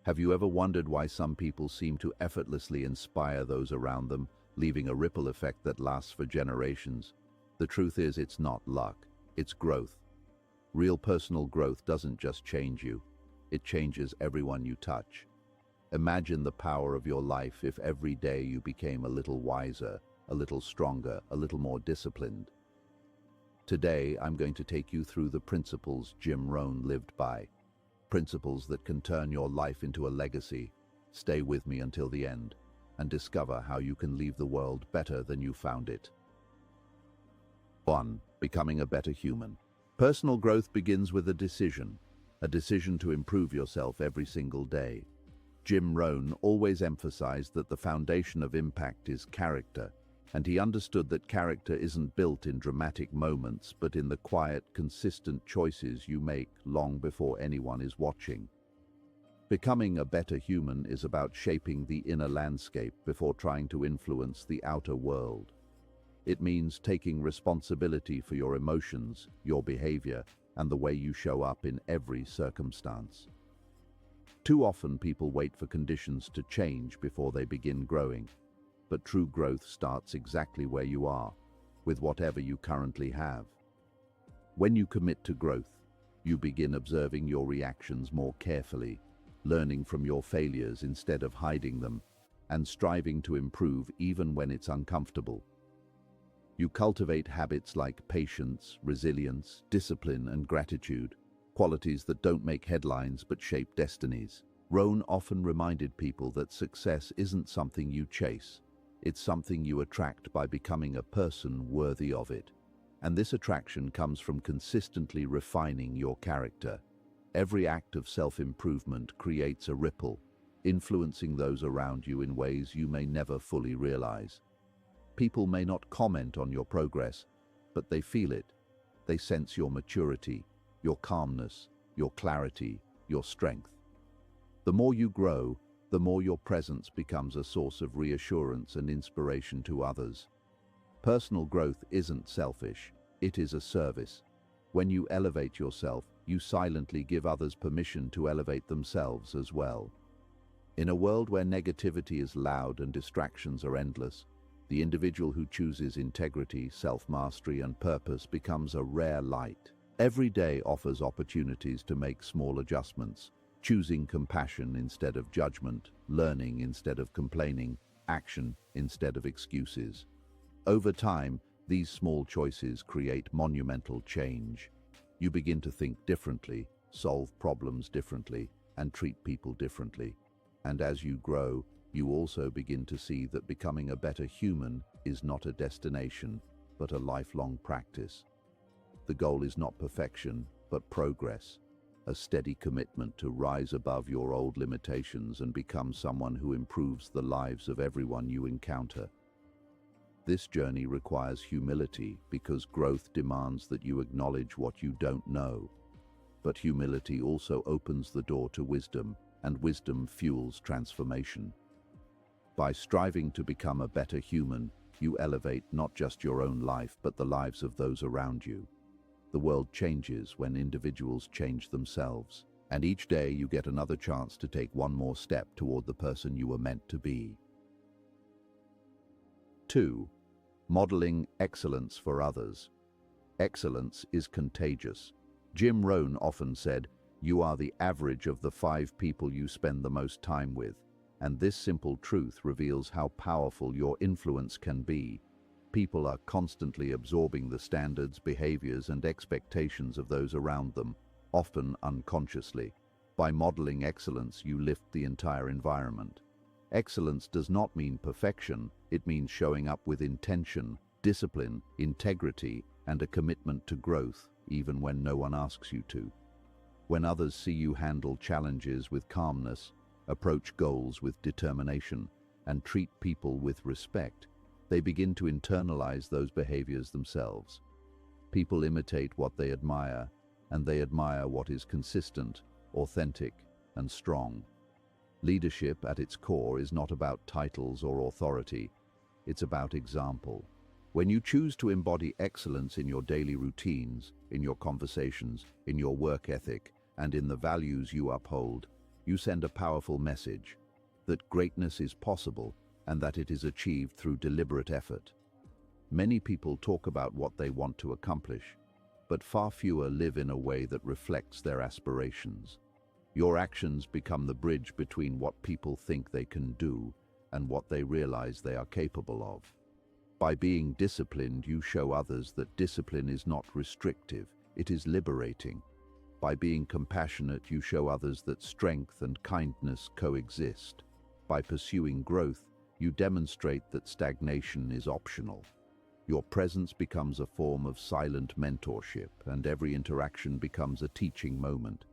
Have you ever wondered why some people seem to effortlessly inspire those around them, leaving a ripple effect that lasts for generations? The truth is, it's not luck, it's growth. Real personal growth doesn't just change you, it changes everyone you touch. Imagine the power of your life if every day you became a little wiser, a little stronger, a little more disciplined. Today, I'm going to take you through the principles Jim Rohn lived by. Principles that can turn your life into a legacy. Stay with me until the end and discover how you can leave the world better than you found it. 1. Becoming a better human. Personal growth begins with a decision to improve yourself every single day. Jim Rohn always emphasized that the foundation of impact is character, and he understood that character isn't built in dramatic moments, but in the quiet, consistent choices you make long before anyone is watching. Becoming a better human is about shaping the inner landscape before trying to influence the outer world. It means taking responsibility for your emotions, your behavior, and the way you show up in every circumstance. Too often people wait for conditions to change before they begin growing. But true growth starts exactly where you are, with whatever you currently have. When you commit to growth, you begin observing your reactions more carefully, learning from your failures instead of hiding them, and striving to improve even when it's uncomfortable. You cultivate habits like patience, resilience, discipline, and gratitude, qualities that don't make headlines but shape destinies. Rohn often reminded people that success isn't something you chase. It's something you attract by becoming a person worthy of it. And this attraction comes from consistently refining your character. Every act of self-improvement creates a ripple, influencing those around you in ways you may never fully realize. People may not comment on your progress, but they feel it. They sense your maturity, your calmness, your clarity, your strength. The more you grow, the more your presence becomes a source of reassurance and inspiration to others. Personal growth isn't selfish, it is a service. When you elevate yourself, you silently give others permission to elevate themselves as well. In a world where negativity is loud and distractions are endless, the individual who chooses integrity, self-mastery, and purpose becomes a rare light. Every day offers opportunities to make small adjustments, choosing compassion instead of judgment, learning instead of complaining, action instead of excuses. Over time, these small choices create monumental change. You begin to think differently, solve problems differently, and treat people differently. And as you grow, you also begin to see that becoming a better human is not a destination, but a lifelong practice. The goal is not perfection, but progress. A steady commitment to rise above your old limitations and become someone who improves the lives of everyone you encounter. This journey requires humility because growth demands that you acknowledge what you don't know. But humility also opens the door to wisdom, and wisdom fuels transformation. By striving to become a better human, you elevate not just your own life, but the lives of those around you. The world changes when individuals change themselves, and each day you get another chance to take one more step toward the person you were meant to be. 2. Modeling excellence for others. Excellence is contagious. Jim Rohn often said, "You are the average of the 5 people you spend the most time with," and this simple truth reveals how powerful your influence can be. People are constantly absorbing the standards, behaviors, and expectations of those around them, often unconsciously. By modeling excellence, you lift the entire environment. Excellence does not mean perfection, it means showing up with intention, discipline, integrity, and a commitment to growth, even when no one asks you to. When others see you handle challenges with calmness, approach goals with determination, and treat people with respect, they begin to internalize those behaviors themselves. People imitate what they admire, and they admire what is consistent, authentic, and strong. Leadership at its core is not about titles or authority, it's about example. When you choose to embody excellence in your daily routines, in your conversations, in your work ethic, and in the values you uphold, you send a powerful message that greatness is possible and that it is achieved through deliberate effort. Many people talk about what they want to accomplish, but far fewer live in a way that reflects their aspirations. Your actions become the bridge between what people think they can do and what they realize they are capable of. By being disciplined, you show others that discipline is not restrictive, it is liberating. By being compassionate, you show others that strength and kindness coexist. By pursuing growth, you demonstrate that stagnation is optional. Your presence becomes a form of silent mentorship, and every interaction becomes a teaching moment.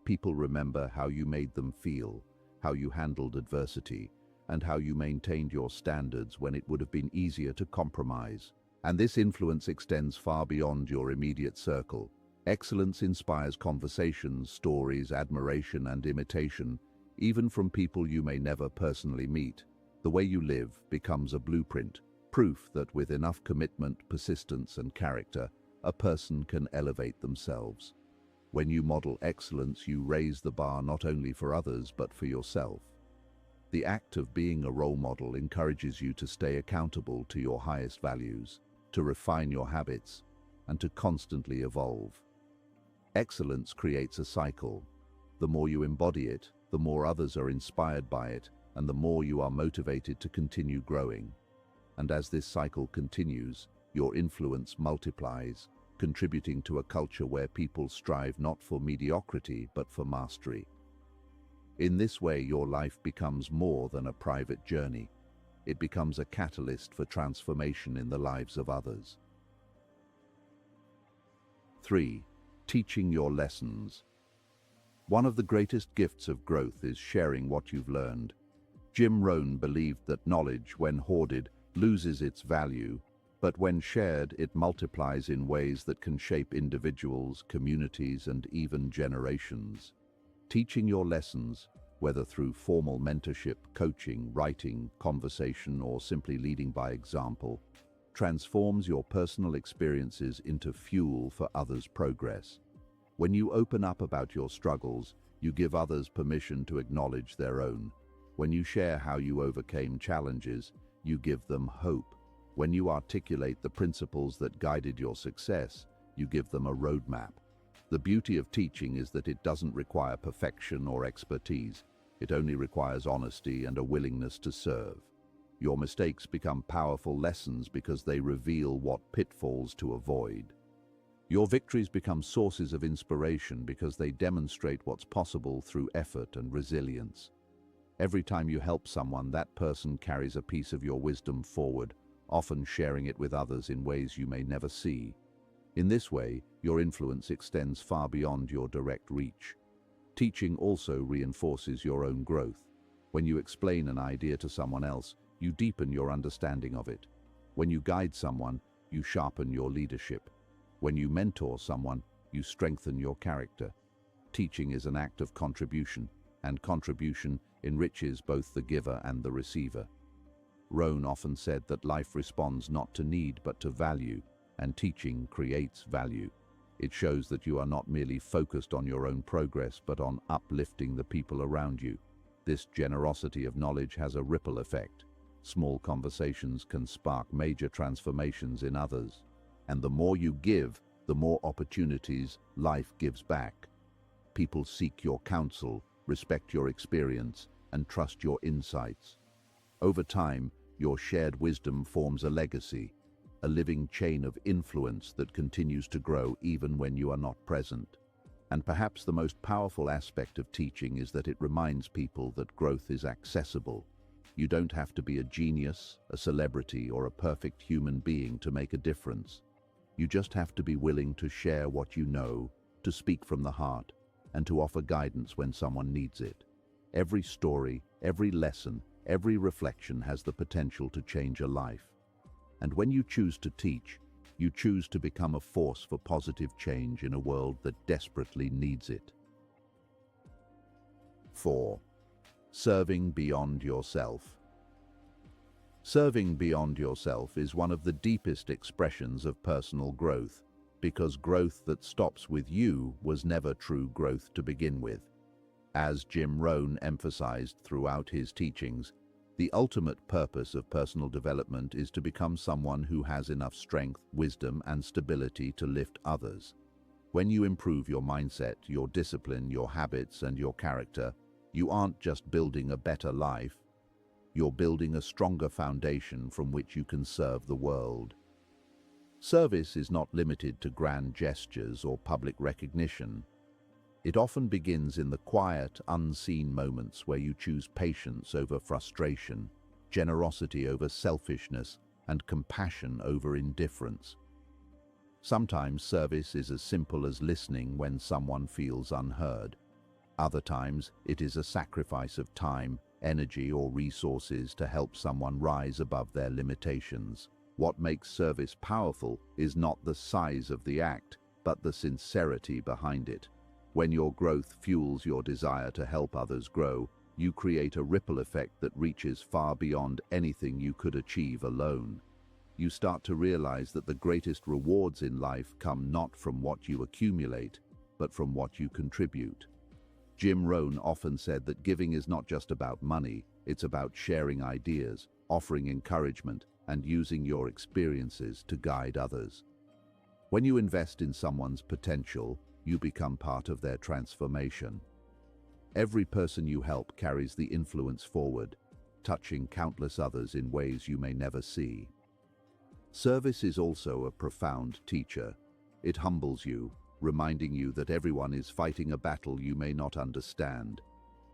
People remember how you made them feel, how you handled adversity, and how you maintained your standards when it would have been easier to compromise. And this influence extends far beyond your immediate circle. Excellence inspires conversations, stories, admiration, and imitation, even from people you may never personally meet. The way you live becomes a blueprint, proof that with enough commitment, persistence, and character, a person can elevate themselves. When you model excellence, you raise the bar not only for others, but for yourself. The act of being a role model encourages you to stay accountable to your highest values, to refine your habits, and to constantly evolve. Excellence creates a cycle. The more you embody it, the more others are inspired by it, and the more you are motivated to continue growing. And as this cycle continues, your influence multiplies, contributing to a culture where people strive not for mediocrity but for mastery. In this way, your life becomes more than a private journey. It becomes a catalyst for transformation in the lives of others. 3. Teaching your lessons. One of the greatest gifts of growth is sharing what you've learned. Jim Rohn believed that knowledge, when hoarded, loses its value, but when shared, it multiplies in ways that can shape individuals, communities, and even generations. Teaching your lessons, whether through formal mentorship, coaching, writing, conversation, or simply leading by example, transforms your personal experiences into fuel for others' progress. When you open up about your struggles, you give others permission to acknowledge their own. When you share how you overcame challenges, you give them hope. When you articulate the principles that guided your success, you give them a roadmap. The beauty of teaching is that it doesn't require perfection or expertise. It only requires honesty and a willingness to serve. Your mistakes become powerful lessons because they reveal what pitfalls to avoid. Your victories become sources of inspiration because they demonstrate what's possible through effort and resilience. Every time you help someone, that person carries a piece of your wisdom forward, often sharing it with others in ways you may never see. In this way, your influence extends far beyond your direct reach. Teaching also reinforces your own growth. When you explain an idea to someone else, you deepen your understanding of it. When you guide someone, you sharpen your leadership. When you mentor someone, you strengthen your character. Teaching is an act of contribution, and contribution enriches both the giver and the receiver. Rohn often said that life responds not to need but to value, and teaching creates value. It shows that you are not merely focused on your own progress but on uplifting the people around you. This generosity of knowledge has a ripple effect. Small conversations can spark major transformations in others. And the more you give, the more opportunities life gives back. People seek your counsel, respect your experience, and trust your insights. Over time, your shared wisdom forms a legacy, a living chain of influence that continues to grow even when you are not present. And perhaps the most powerful aspect of teaching is that it reminds people that growth is accessible. You don't have to be a genius, a celebrity, or a perfect human being to make a difference. You just have to be willing to share what you know, to speak from the heart, and to offer guidance when someone needs it. Every story, every lesson, every reflection has the potential to change a life. And when you choose to teach, you choose to become a force for positive change in a world that desperately needs it. 4. Serving beyond yourself. Serving beyond yourself is one of the deepest expressions of personal growth, because growth that stops with you was never true growth to begin with. As Jim Rohn emphasized throughout his teachings, the ultimate purpose of personal development is to become someone who has enough strength, wisdom, and stability to lift others. When you improve your mindset, your discipline, your habits, and your character, you aren't just building a better life, you're building a stronger foundation from which you can serve the world. Service is not limited to grand gestures or public recognition. It often begins in the quiet, unseen moments where you choose patience over frustration, generosity over selfishness, and compassion over indifference. Sometimes service is as simple as listening when someone feels unheard. Other times, it is a sacrifice of time, energy, or resources to help someone rise above their limitations. What makes service powerful is not the size of the act, but the sincerity behind it. When your growth fuels your desire to help others grow, you create a ripple effect that reaches far beyond anything you could achieve alone. You start to realize that the greatest rewards in life come not from what you accumulate, but from what you contribute. Jim Rohn often said that giving is not just about money, it's about sharing ideas, offering encouragement, and using your experiences to guide others. When you invest in someone's potential, you become part of their transformation. Every person you help carries the influence forward, touching countless others in ways you may never see. Service is also a profound teacher. It humbles you, reminding you that everyone is fighting a battle you may not understand.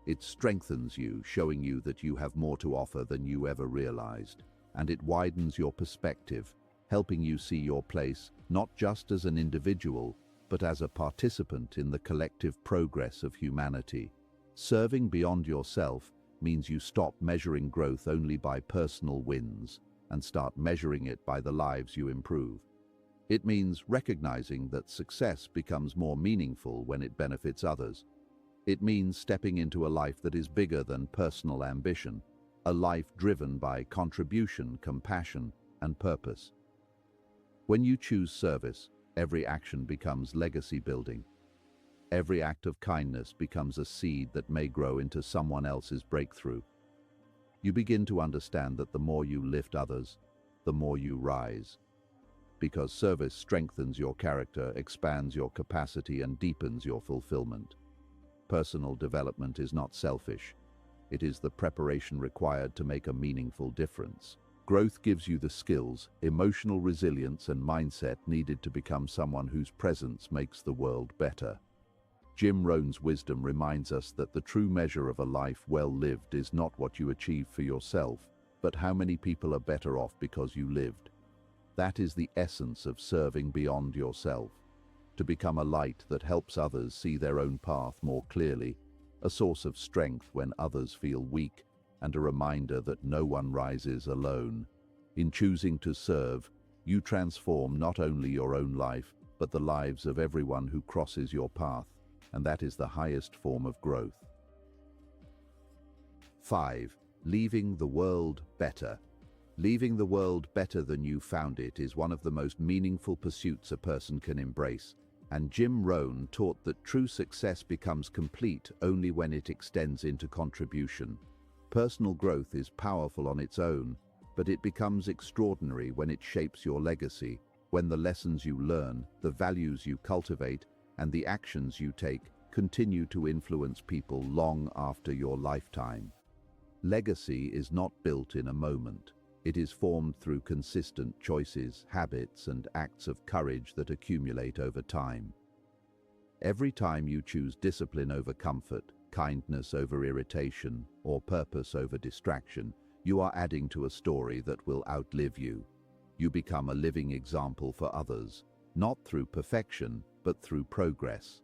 It strengthens you, showing you that you have more to offer than you ever realized. And it widens your perspective, helping you see your place not just as an individual, but as a participant in the collective progress of humanity. Serving beyond yourself means you stop measuring growth only by personal wins and start measuring it by the lives you improve. It means recognizing that success becomes more meaningful when it benefits others. It means stepping into a life that is bigger than personal ambition, a life driven by contribution, compassion, and purpose. When you choose service, every action becomes legacy building. Every act of kindness becomes a seed that may grow into someone else's breakthrough. You begin to understand that the more you lift others, the more you rise. Because service strengthens your character, expands your capacity, and deepens your fulfillment. Personal development is not selfish. It is the preparation required to make a meaningful difference. Growth gives you the skills, emotional resilience, and mindset needed to become someone whose presence makes the world better. Jim Rohn's wisdom reminds us that the true measure of a life well lived is not what you achieve for yourself, but how many people are better off because you lived. That is the essence of serving beyond yourself, to become a light that helps others see their own path more clearly, a source of strength when others feel weak, and a reminder that no one rises alone. In choosing to serve, you transform not only your own life, but the lives of everyone who crosses your path, and that is the highest form of growth. 5. Leaving the world better. Leaving the world better than you found it is one of the most meaningful pursuits a person can embrace, and Jim Rohn taught that true success becomes complete only when it extends into contribution. Personal growth is powerful on its own, but it becomes extraordinary when it shapes your legacy, when the lessons you learn, the values you cultivate, and the actions you take continue to influence people long after your lifetime. Legacy is not built in a moment. It is formed through consistent choices, habits, and acts of courage that accumulate over time. Every time you choose discipline over comfort, kindness over irritation, or purpose over distraction, you are adding to a story that will outlive you. You become a living example for others, not through perfection, but through progress.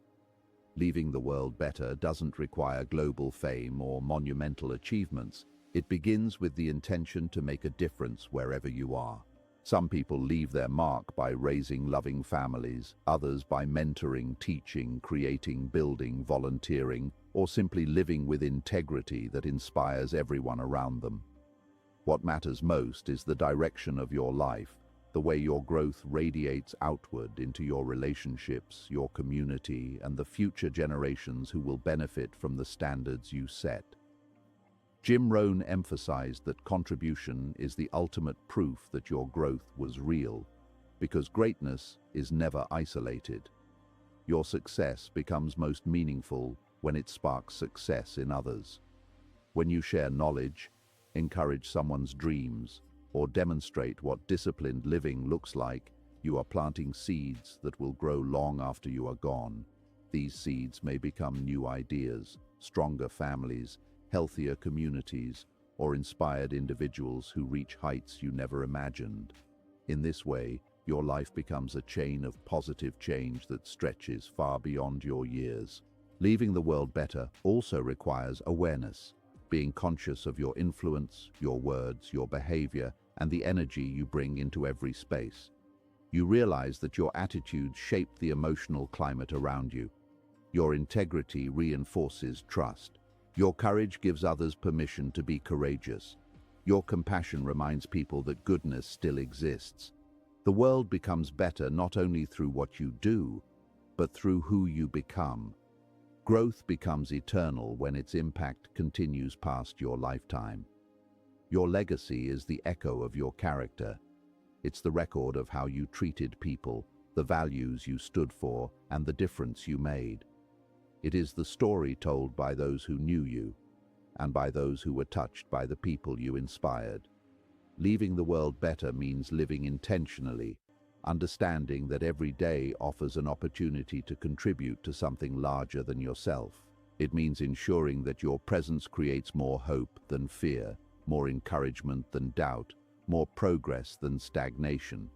Leaving the world better doesn't require global fame or monumental achievements. It begins with the intention to make a difference wherever you are. Some people leave their mark by raising loving families, others by mentoring, teaching, creating, building, volunteering, or simply living with integrity that inspires everyone around them. What matters most is the direction of your life, the way your growth radiates outward into your relationships, your community, and the future generations who will benefit from the standards you set. Jim Rohn emphasized that contribution is the ultimate proof that your growth was real, because greatness is never isolated. Your success becomes most meaningful when it sparks success in others. When you share knowledge, encourage someone's dreams, or demonstrate what disciplined living looks like, you are planting seeds that will grow long after you are gone. These seeds may become new ideas, stronger families, healthier communities, or inspired individuals who reach heights you never imagined. In this way, your life becomes a chain of positive change that stretches far beyond your years. Leaving the world better also requires awareness, being conscious of your influence, your words, your behavior, and the energy you bring into every space. You realize that your attitudes shape the emotional climate around you. Your integrity reinforces trust. Your courage gives others permission to be courageous. Your compassion reminds people that goodness still exists. The world becomes better not only through what you do, but through who you become. Growth becomes eternal when its impact continues past your lifetime. Your legacy is the echo of your character. It's the record of how you treated people, the values you stood for, and the difference you made. It is the story told by those who knew you, and by those who were touched by the people you inspired. Leaving the world better means living intentionally, understanding that every day offers an opportunity to contribute to something larger than yourself. It means ensuring that your presence creates more hope than fear, more encouragement than doubt, more progress than stagnation.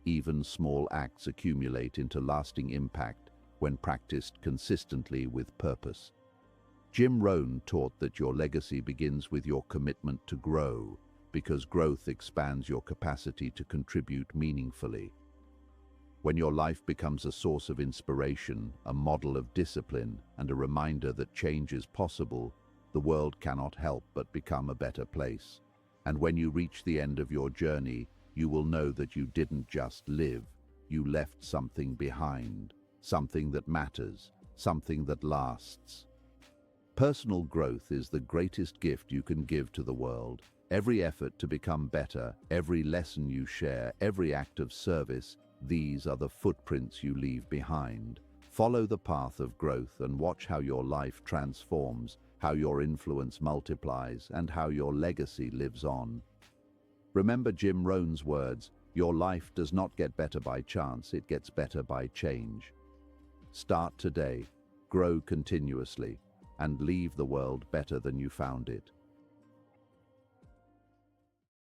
Even small acts accumulate into lasting impact when practiced consistently with purpose. Jim Rohn taught that your legacy begins with your commitment to grow, because growth expands your capacity to contribute meaningfully. When your life becomes a source of inspiration, a model of discipline, and a reminder that change is possible, the world cannot help but become a better place. And when you reach the end of your journey, you will know that you didn't just live, you left something behind, something that matters, something that lasts. Personal growth is the greatest gift you can give to the world. Every effort to become better, every lesson you share, every act of service, these are the footprints you leave behind. Follow the path of growth and watch how your life transforms, how your influence multiplies, and how your legacy lives on. Remember Jim Rohn's words, your life does not get better by chance, it gets better by change. Start today, grow continuously, and leave the world better than you found it.